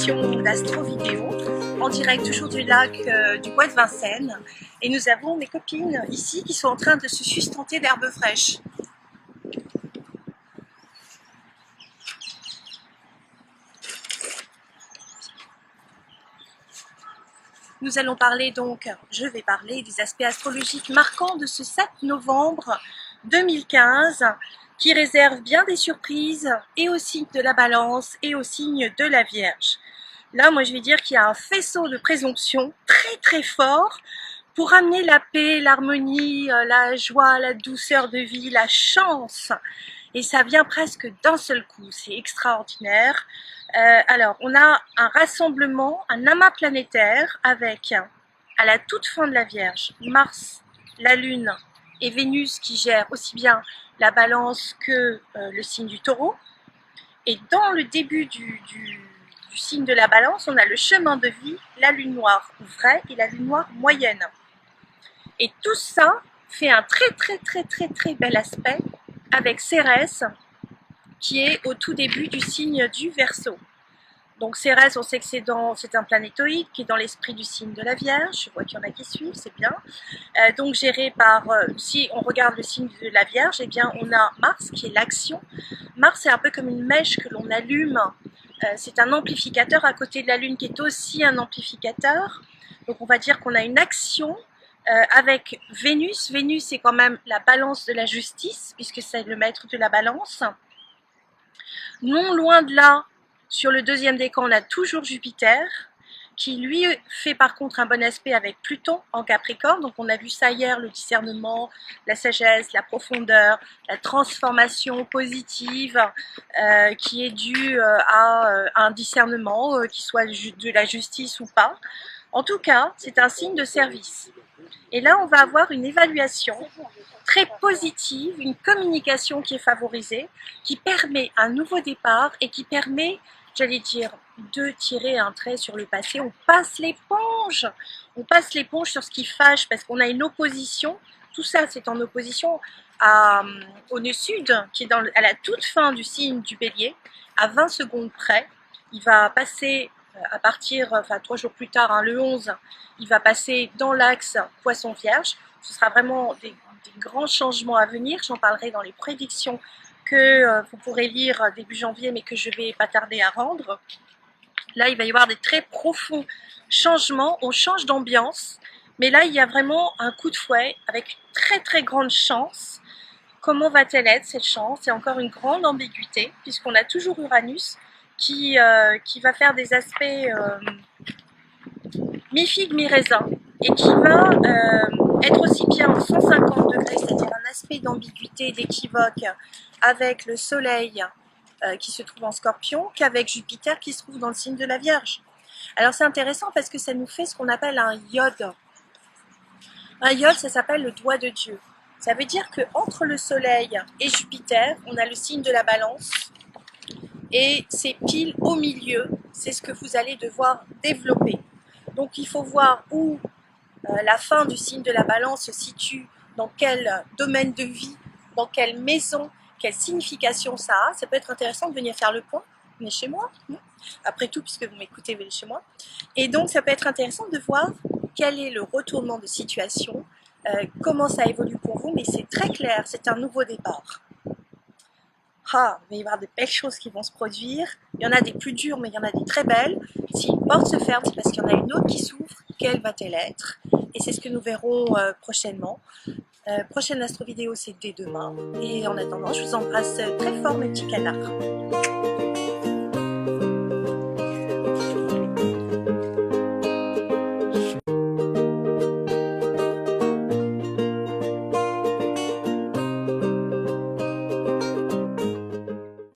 émission d'Astro Vidéo, en direct toujours du lac du Bois de Vincennes. Et nous avons mes copines ici qui sont en train de se sustenter d'herbes fraîches. Nous allons parler donc, je vais parler des aspects astrologiques marquants de ce 7 novembre 2015 qui réserve bien des surprises et au signe de la Balance et au signe de la Vierge. Là, moi je vais dire qu'il y a un faisceau de présomption très fort pour amener la paix, l'harmonie, la joie, la douceur de vie, la chance. Et ça vient presque d'un seul coup, c'est extraordinaire. Alors, on a un rassemblement, un amas planétaire avec, à la toute fin de la Vierge, Mars, la Lune et Vénus qui gèrent aussi bien la Balance que le signe du Taureau. Et dans le début du signe de la Balance, on a le chemin de vie, la Lune noire vraie et la Lune noire moyenne. Et tout ça fait un très bel aspect avec Cérès qui est au tout début du signe du Verseau. Donc Cérès, on sait que c'est un planétoïde qui est dans l'esprit du signe de la Vierge. Je vois qu'il y en a qui suivent, c'est bien. Donc géré par, si on regarde le signe de la Vierge, eh bien on a Mars qui est l'action. Mars c'est un peu comme une mèche que l'on allume. C'est un amplificateur à côté de la Lune qui est aussi un amplificateur. Donc on va dire qu'on a une action avec Vénus. Vénus c'est quand même la balance de la justice puisque c'est le maître de la balance. Non loin de là, sur le deuxième décan, on a toujours Jupiter, qui lui fait par contre un bon aspect avec Pluton en Capricorne. Donc on a vu ça hier, le discernement, la sagesse, la profondeur, la transformation positive qui est due à un discernement, qui soit de la justice ou pas. En tout cas, c'est un signe de service. Et là, on va avoir une évaluation très positive, une communication qui est favorisée, qui permet un nouveau départ et qui permet, j'allais dire, de tirer un trait sur le passé. On passe l'éponge sur ce qui fâche parce qu'on a une opposition. Tout ça, c'est en opposition au nœud sud, qui est à la toute fin du signe du Bélier, à 20 secondes près. Il va passer à partir, 3 jours plus tard, le 11, il va passer dans l'axe Poisson-Vierge. Ce sera vraiment des grands changements à venir. J'en parlerai dans les prédictions que vous pourrez lire début janvier, mais que je vais pas tarder à rendre. Là, il va y avoir des très profonds changements. On change d'ambiance, mais là, il y a vraiment un coup de fouet avec très grande chance. Comment va-t-elle être cette chance? C'est encore une grande ambiguïté, puisqu'on a toujours Uranus qui va faire des aspects mi-figue, mi-raisin, et qui va être aussi bien en 150 degrés, c'est-à-dire un aspect d'ambiguïté, d'équivoque, avec le Soleil qui se trouve en Scorpion, qu'avec Jupiter qui se trouve dans le signe de la Vierge. Alors c'est intéressant parce que ça nous fait ce qu'on appelle un iode. Un iode, ça s'appelle le doigt de Dieu. Ça veut dire qu'entre le Soleil et Jupiter, on a le signe de la Balance, et c'est pile au milieu, c'est ce que vous allez devoir développer. Donc il faut voir où la fin du signe de la Balance se situe, dans quel domaine de vie, dans quelle maison, quelle signification ça a. Ça peut être intéressant de venir faire le point. Venez chez moi. Après tout, puisque vous m'écoutez, venez chez moi. Et donc ça peut être intéressant de voir quel est le retournement de situation, comment ça évolue pour vous, mais c'est très clair, c'est un nouveau départ. Il va y avoir de belles choses qui vont se produire. Il y en a des plus dures, mais il y en a des très belles. Si une porte se ferme, c'est parce qu'il y en a une autre qui s'ouvre. Quelle va-t-elle être? Et c'est ce que nous verrons prochainement. Prochaine astro vidéo, c'est dès demain. Et en attendant, je vous embrasse très fort, mes petits canards.